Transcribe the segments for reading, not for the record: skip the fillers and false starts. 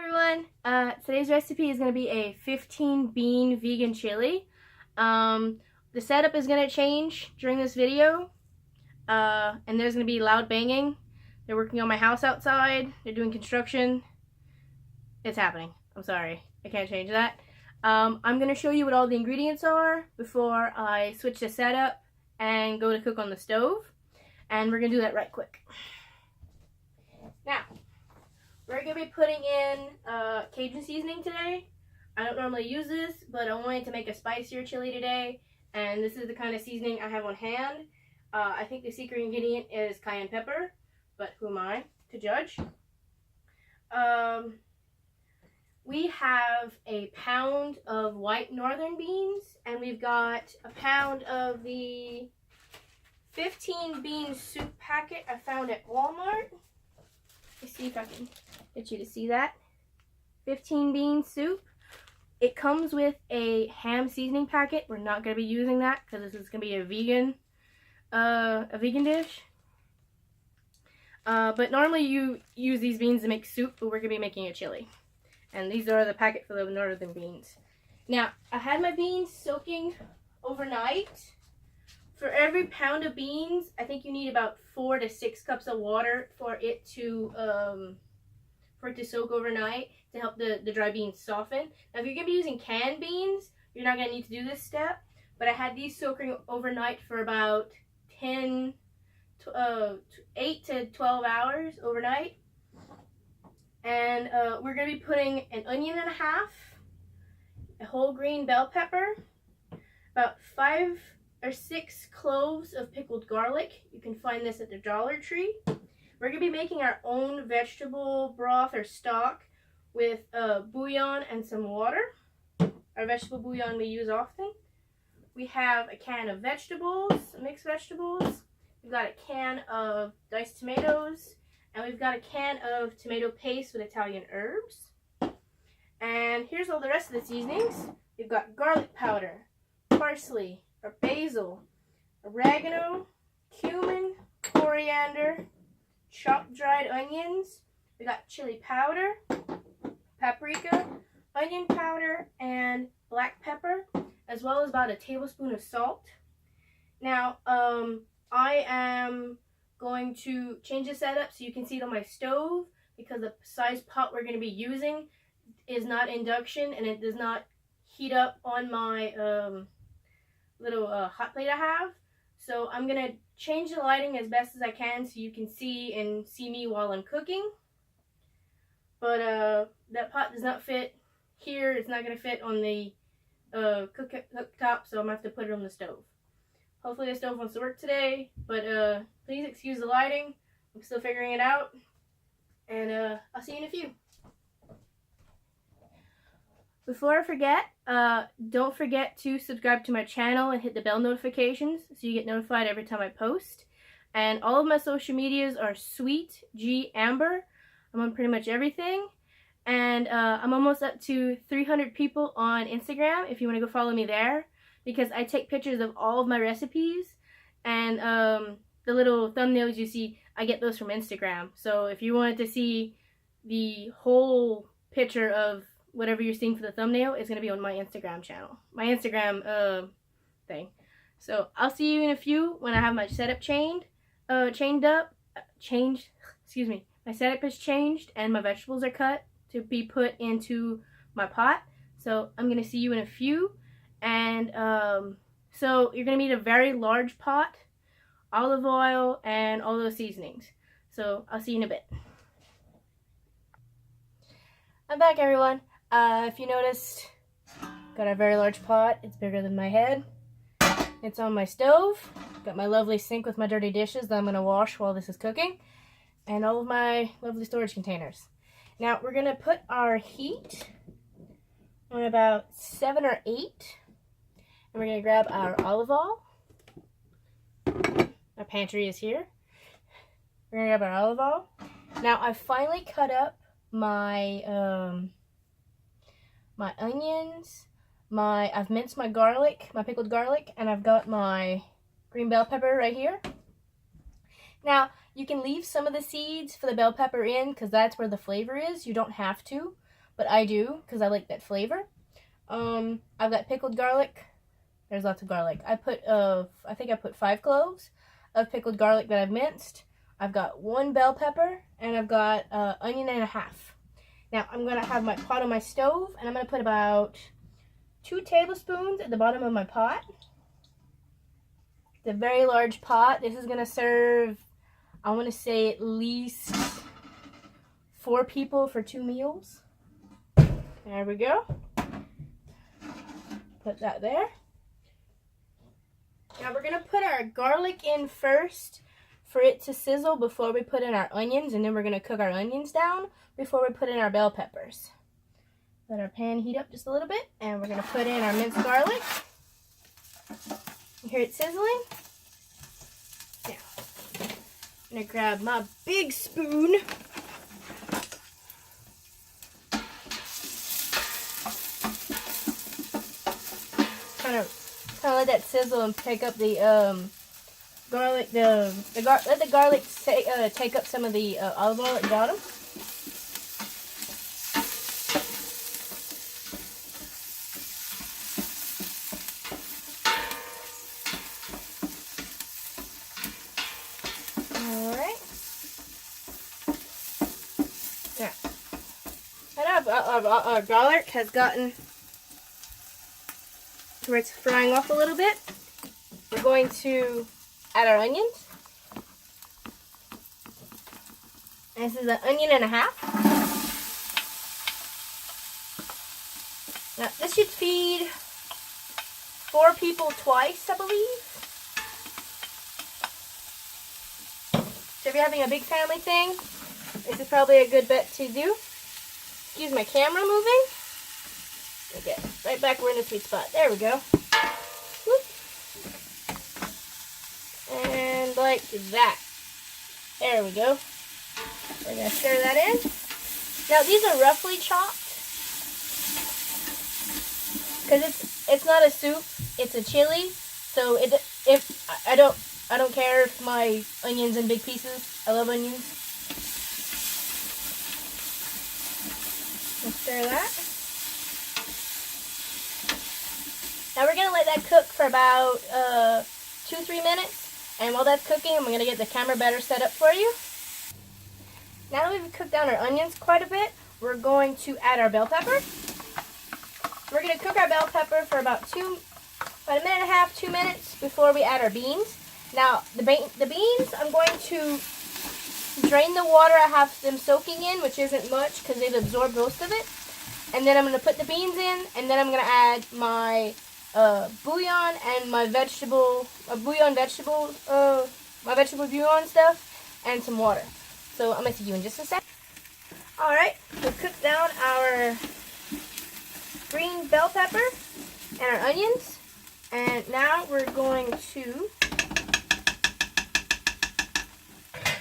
everyone. Today's recipe is going to be a 15 bean vegan chili. The setup is going to change during this video, and there's going to be loud banging. They're working on my house outside. They're doing construction. It's happening. I'm sorry. I can't change that. I'm going to show you what all the ingredients are before I switch the setup and go to cook on the stove. And we're going to do that right quick. Now, we're going to be putting in Cajun seasoning today. I don't normally use this, but I wanted to make a spicier chili today, and this is the kind of seasoning I have on hand. I think the secret ingredient is cayenne pepper, but who am I to judge? We have a pound of white northern beans, and we've got a pound of the 15 bean soup packet I found at Walmart. Let's see if I can get you to see that. 15 bean soup. It comes with a ham seasoning packet. We're not going to be using that because this is going to be a vegan dish. But normally you use these beans to make soup, but we're going to be making a chili. And these are the packet for the northern beans. Now, I had my beans soaking overnight. For every pound of beans, I think you need about 4 to 6 cups of water for it to soak overnight to help the dry beans soften. Now, if you're going to be using canned beans, you're not going to need to do this step. But I had these soaking overnight for about 8 to 12 hours overnight. And we're going to be putting an onion and a half, a whole green bell pepper, about 5 or 6 cloves of pickled garlic. You can find this at the Dollar Tree. We're going to be making our own vegetable broth or stock with bouillon and some water. Our vegetable bouillon we use often. We have a can of vegetables, mixed vegetables. We've got a can of diced tomatoes. And we've got a can of tomato paste with Italian herbs. And here's all the rest of the seasonings. We've got garlic powder, parsley, or basil, oregano, cumin, coriander, chopped dried onions. We got chili powder, paprika, onion powder, and black pepper, as well as about a tablespoon of salt. Now, I am going to change the setup so you can see it on my stove, because the size pot we're going to be using is not induction and it does not heat up on my little hot plate I have. So I'm going to change the lighting as best as I can so you can see me while I'm cooking. But that pot does not fit here. It's not going to fit on the cooktop, so I'm going to have to put it on the stove. Hopefully the stove wants to work today, but please excuse the lighting. I'm still figuring it out, and I'll see you in a few. Before I forget, don't forget to subscribe to my channel and hit the bell notifications so you get notified every time I post. And all of my social medias are Sweet G Amber. I'm on pretty much everything. And I'm almost up to 300 people on Instagram if you want to go follow me there, because I take pictures of all of my recipes, and the little thumbnails you see, I get those from Instagram. So if you wanted to see the whole picture of whatever you're seeing for the thumbnail, it's going to be on my Instagram channel, my Instagram thing. So I'll see you in a few when I have my setup my setup is changed and my vegetables are cut to be put into my pot. So I'm going to see you in a few. And so you're going to need a very large pot, olive oil, and all those seasonings. So I'll see you in a bit. I'm back, everyone. If you noticed, got a very large pot. It's bigger than my head. It's on my stove. Got my lovely sink with my dirty dishes that I'm going to wash while this is cooking. And all of my lovely storage containers. Now we're going to put our heat on about 7 or 8. And we're going to grab our olive oil. Our pantry is here. We're going to grab our olive oil. Now I've finally cut up my my onions. I've minced my garlic, my pickled garlic, and I've got my green bell pepper right here. Now, you can leave some of the seeds for the bell pepper in because that's where the flavor is. You don't have to. but I do because I like that flavor. I've got pickled garlic. There's lots of garlic. I think I put 5 cloves of pickled garlic that I've minced. I've got 1 bell pepper, and I've got onion and a half. Now I'm gonna have my pot on my stove, and I'm gonna put about 2 tablespoons at the bottom of my pot. It's a very large pot. This is gonna serve, I want to say, at least 4 people for 2 meals. There we go. Put that there. Now we're gonna put our garlic in first for it to sizzle before we put in our onions, and then we're gonna cook our onions down before we put in our bell peppers. Let our pan heat up just a little bit, and we're gonna put in our minced garlic. You hear it sizzling? Now, I'm gonna grab my big spoon. Kind of let that sizzle and take up the garlic. Let the garlic take up some of the olive oil at the bottom. All right. Now, our garlic has gotten where it's frying off a little bit. We're going to add our onions. And this is an onion and a half. Now this should feed 4 people twice, I believe. So if you're having a big family thing, this is probably a good bet to do. Excuse my camera moving. Okay, right back, we're in the sweet spot. There we go. Whoop. And like that. There we go. We're going to stir that in. Now these are roughly chopped, because it's not a soup, it's a chili. So I don't care if my onion's in big pieces. I love onions. Let's stir that. Now we're going to let that cook for about 2-3 minutes. And while that's cooking, I'm going to get the camera better set up for you. Now that we've cooked down our onions quite a bit, we're going to add our bell pepper. We're going to cook our bell pepper for about a minute and a half, 2 minutes before we add our beans. Now the beans, I'm going to drain the water I have them soaking in, which isn't much because they've absorbed most of it. And then I'm going to put the beans in, and then I'm going to add my bouillon and my vegetable bouillon stuff, and some water. So I'm going to see you in just a sec. Alright, we've cooked down our green bell pepper and our onions. And now we're going to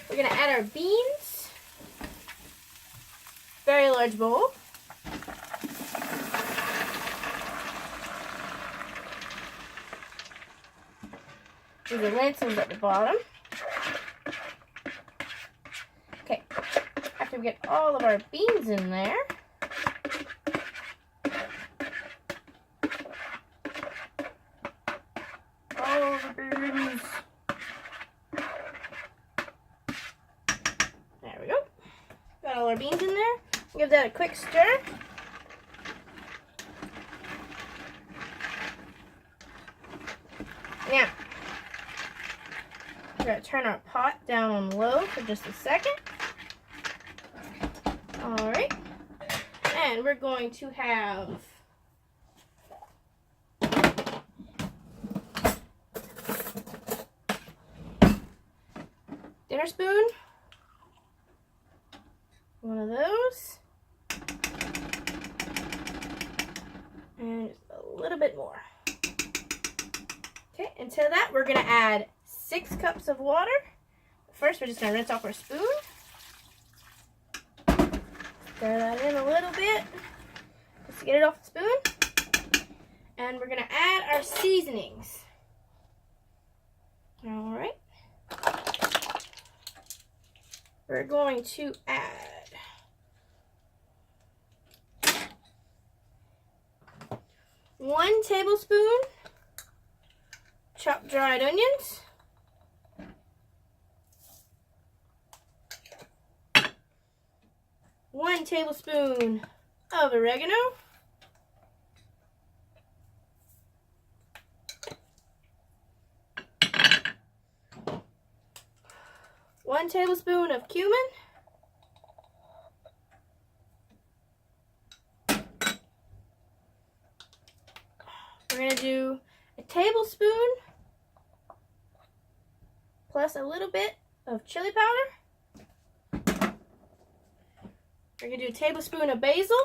add our beans. Very large bowl. There's the lentils at the bottom. Okay, after we get all of our beans in there, all the beans. There we go. Got all our beans in there. Give that a quick stir. Now, we're going to turn our pot down on low for just a second. Alright. And we're going to have dinner spoon. One of those. And just a little bit more. Okay, and to that we're going to add 6 cups of water. First, we're just going to rinse off our spoon. Stir that in a little bit just to get it off the spoon. And we're going to add our seasonings. Alright. We're going to add 1 tablespoon chopped dried onions. 1 tablespoon of oregano. 1 tablespoon of cumin. We're going to do a tablespoon plus a little bit of chili powder. We're going to do a tablespoon of basil.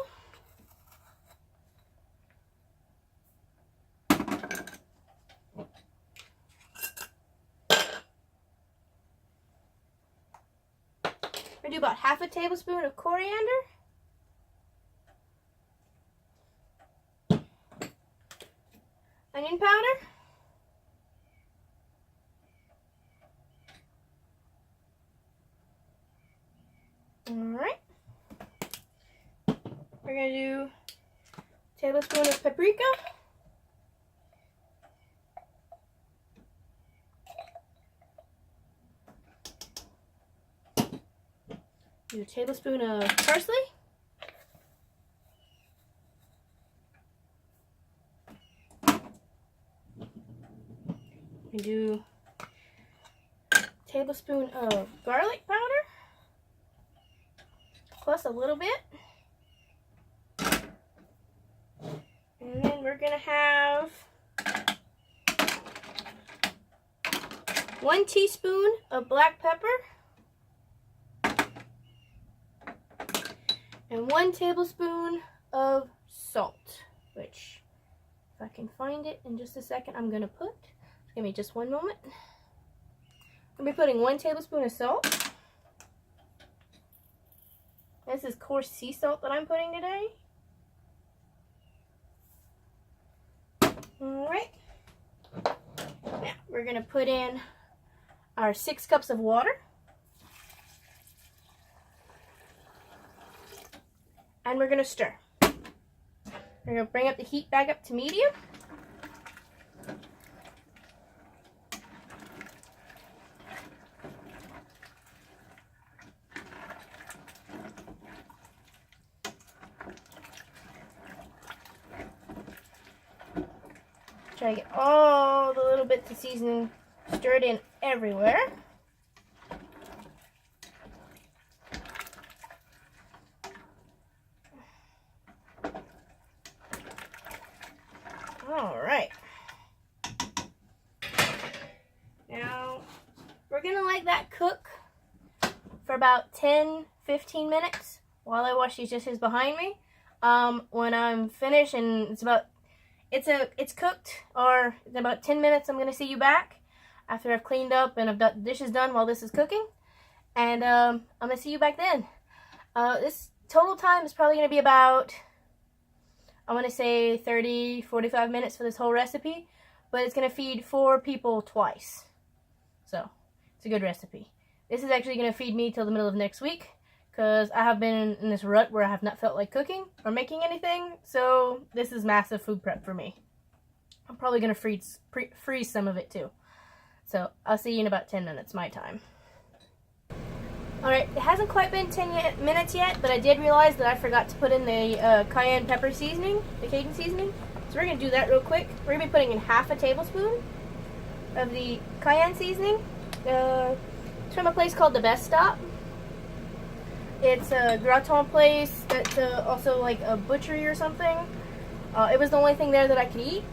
We're going to do about half a tablespoon of coriander. Onion powder. Alright. We're going to do a tablespoon of paprika. Do a tablespoon of parsley. We do a tablespoon of garlic powder, plus a little bit. And then we're going to have 1 teaspoon of black pepper and 1 tablespoon of salt, which, if I can find it in just a second, I'm going to put. Give me just one moment. I'm going to be putting 1 tablespoon of salt. This is coarse sea salt that I'm putting today. Alright. Now we're going to put in our 6 cups of water. And we're going to stir. We're going to bring up the heat back up to medium. Try to get all the little bits of seasoning stirred in everywhere. Alright. Now, we're going to let that cook for about 10-15 minutes while I wash these dishes behind me. When I'm finished and it's cooked, or in about 10 minutes, I'm going to see you back after I've cleaned up and I've got the dishes done while this is cooking. And I'm going to see you back then. This total time is probably going to be about, I want to say 30-45 minutes for this whole recipe. But it's going to feed 4 people twice. So, it's a good recipe. This is actually going to feed me till the middle of next week, because I have been in this rut where I have not felt like cooking or making anything, so this is massive food prep for me. I'm probably going to freeze some of it too. So I'll see you in about 10 minutes, my time. Alright, it hasn't quite been 10 minutes yet, but I did realize that I forgot to put in the cayenne pepper seasoning, the Cajun seasoning. So we're going to do that real quick. We're going to be putting in half a tablespoon of the cayenne seasoning. It's from a place called The Best Stop. It's a gratin place that's also like a butchery or something. It was the only thing there that I could eat.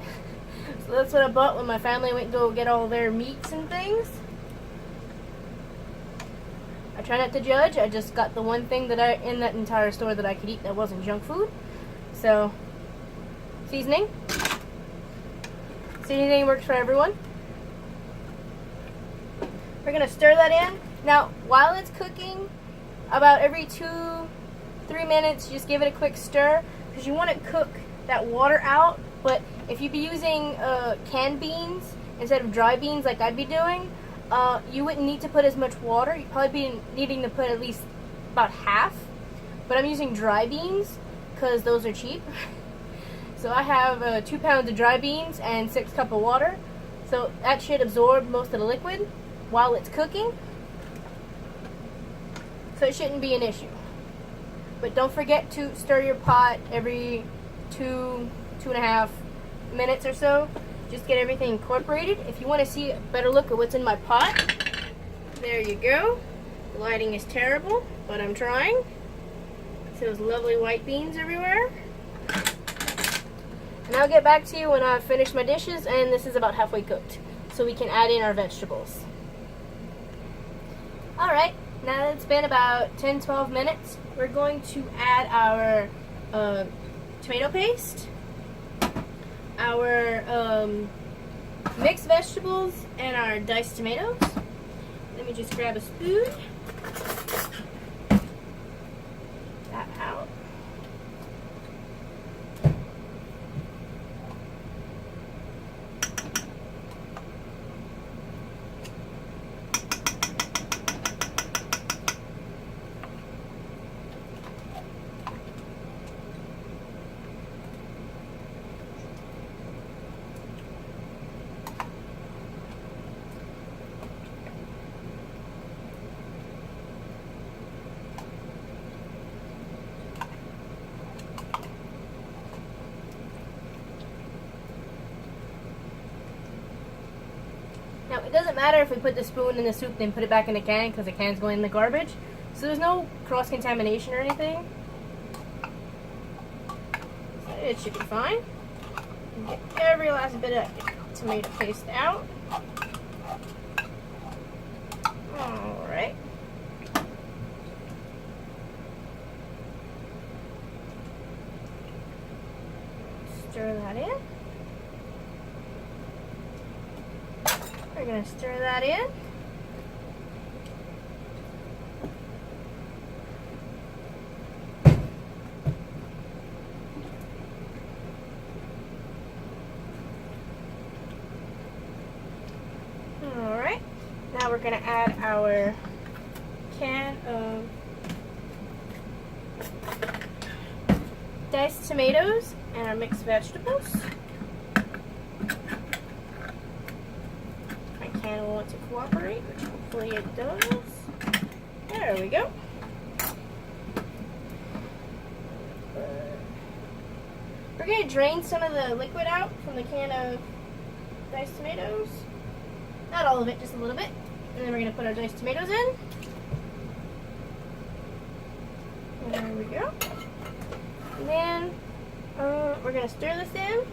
So that's what I bought when my family went to go get all their meats and things. I try not to judge. I just got the one thing that in that entire store that I could eat that wasn't junk food. So, seasoning. Seasoning works for everyone. We're going to stir that in. Now, while it's cooking, about every 2-3 minutes, just give it a quick stir, because you want to cook that water out. But if you be using canned beans instead of dry beans like I'd be doing, you wouldn't need to put as much water. You'd probably be needing to put at least about half. But I'm using dry beans because those are cheap. So I have 2 pounds of dry beans and 6 cups of water. So that should absorb most of the liquid while it's cooking. So it shouldn't be an issue. But don't forget to stir your pot every 2.5 minutes or so. Just get everything incorporated. If you want to see a better look at what's in my pot, there you go. The lighting is terrible, but I'm trying. See those lovely white beans everywhere? And I'll get back to you when I've finished my dishes and this is about halfway cooked. So we can add in our vegetables. Alright, now that it's been about 10-12 minutes, we're going to add our tomato paste, our mixed vegetables, and our diced tomatoes. Let me just grab a spoon. That out. Now, it doesn't matter if we put the spoon in the soup then put it back in the can because the can's going in the garbage. So there's no cross-contamination or anything. So it should be fine. Get every last bit of tomato paste out. Alright. Stir that in. We're going to stir that in. Alright, now we're going to add our can of diced tomatoes and our mixed vegetables. And will want to cooperate, which hopefully it does. There we go. We're going to drain some of the liquid out from the can of diced tomatoes. Not all of it, just a little bit. And then we're going to put our diced tomatoes in. And there we go. And then we're going to stir this in.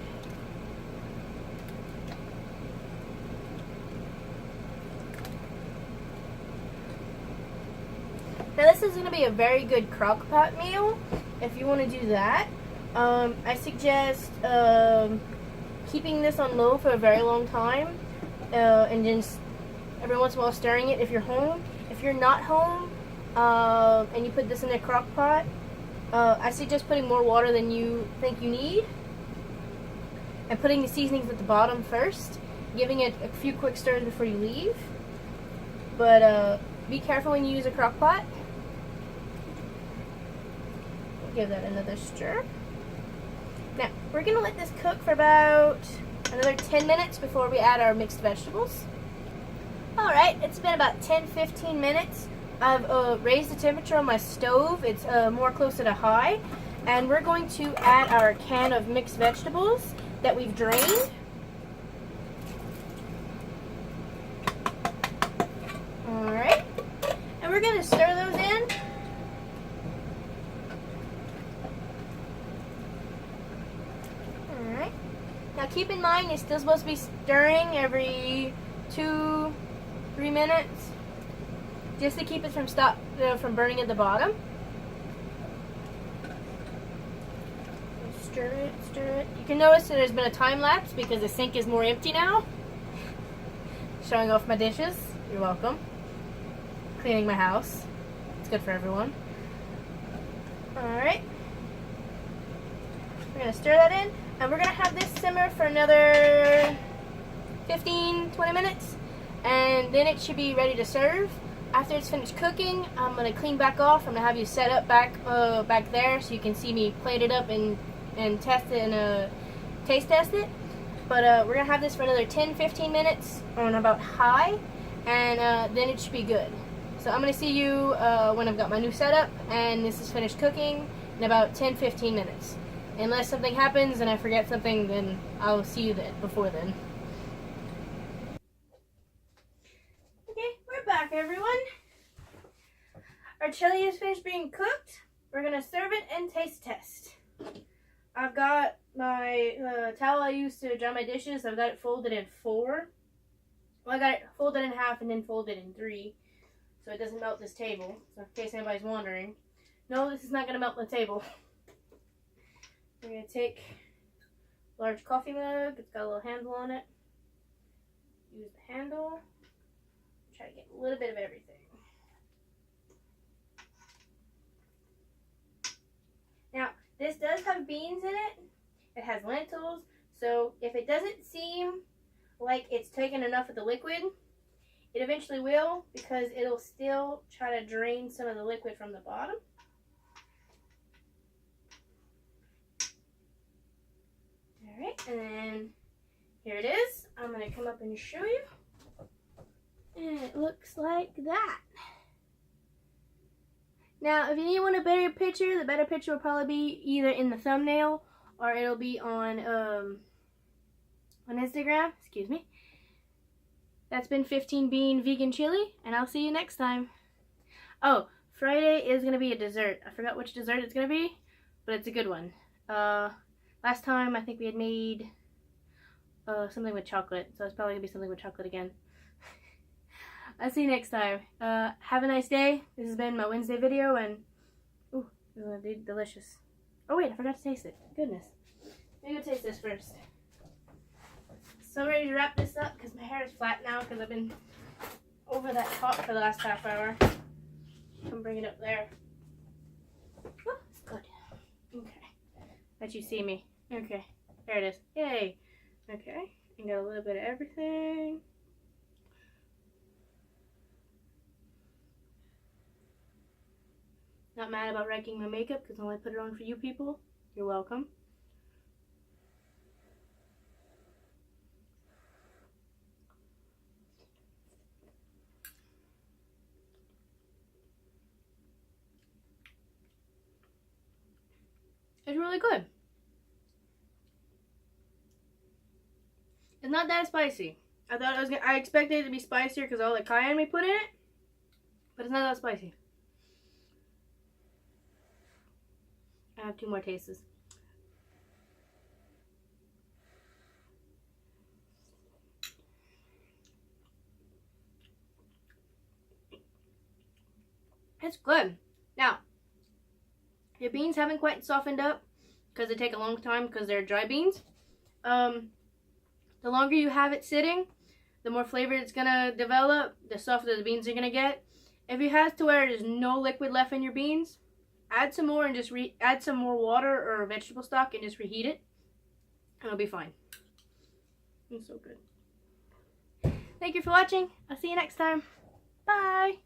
Now this is going to be a very good crock pot meal. If you want to do that, I suggest keeping this on low for a very long time, and then every once in a while stirring it if you're home. If you're not home and you put this in a crock pot, I suggest putting more water than you think you need, and putting the seasonings at the bottom first, giving it a few quick stirs before you leave. But be careful when you use a crock pot. Give that another stir. Now, we're going to let this cook for about another 10 minutes before we add our mixed vegetables. Alright, it's been about 10-15 minutes. I've raised the temperature on my stove. It's more closer to high. And we're going to add our can of mixed vegetables that we've drained. Alright. And we're going to stir those in. Now keep in mind, you're still supposed to be stirring every 2-3 minutes, just to keep it from burning at the bottom. Stir it, stir it. You can notice that there's been a time lapse because the sink is more empty now. Showing off my dishes. You're welcome. Cleaning my house. It's good for everyone. Alright. We're going to stir that in. And we're going to have this simmer for another 15-20 minutes. And then it should be ready to serve. After it's finished cooking, I'm going to clean back off. I'm going to have you set up back there so you can see me plate it up and and test it and taste test it. But we're gonna have this for another 10-15 minutes on about high, and then it should be good. So I'm gonna see you when I've got my new setup and this is finished cooking in about 10-15 minutes. Unless something happens and I forget something, then I'll see you then, before then. Okay, we're back, everyone. Our chili is finished being cooked. We're gonna serve it and taste test. I've got my towel I use to dry my dishes. I've got it folded in 4. Well, I got it folded in half and then folded in 3, so it doesn't melt this table. So in case anybody's wondering, no, this is not gonna melt the table. We're going to take a large coffee mug. It's got a little handle on it. Use the handle. Try to get a little bit of everything. Now, this does have beans in it. It has lentils. So if it doesn't seem like it's taken enough of the liquid, it eventually will, because it'll still try to drain some of the liquid from the bottom. Alright, and then here it is. I'm going to come up and show you. And it looks like that. Now, if you want a better picture, the better picture will probably be either in the thumbnail or it'll be on Instagram. Excuse me. That's been 15 Bean Vegan Chili, and I'll see you next time. Oh, Friday is going to be a dessert. I forgot which dessert it's going to be, but it's a good one. Last time, I think we had made something with chocolate, so it's probably going to be something with chocolate again. I'll see you next time. Have a nice day. This has been my Wednesday video, and ooh, it's going to be delicious. Oh wait, I forgot to taste it. Goodness. Maybe I'll taste this first. So I'm ready to wrap this up because my hair is flat now because I've been over that pot for the last half hour. Come bring it up there. Oh, it's good. Okay. Let you see me. Okay, there it is. Yay. Okay, and got a little bit of everything. Not mad about wrecking my makeup because I only put it on for you people. You're welcome. It's really good. It's not that spicy. I expected it to be spicier because of all the cayenne we put in it, but it's not that spicy. I have 2 more tastes. It's good. Now, your beans haven't quite softened up because they take a long time because they're dry beans. The longer you have it sitting, the more flavor it's going to develop, the softer the beans are going to get. If you have to where there's no liquid left in your beans, add some more and just add some more water or vegetable stock and just reheat it. And it'll be fine. It's so good. Thank you for watching. I'll see you next time. Bye.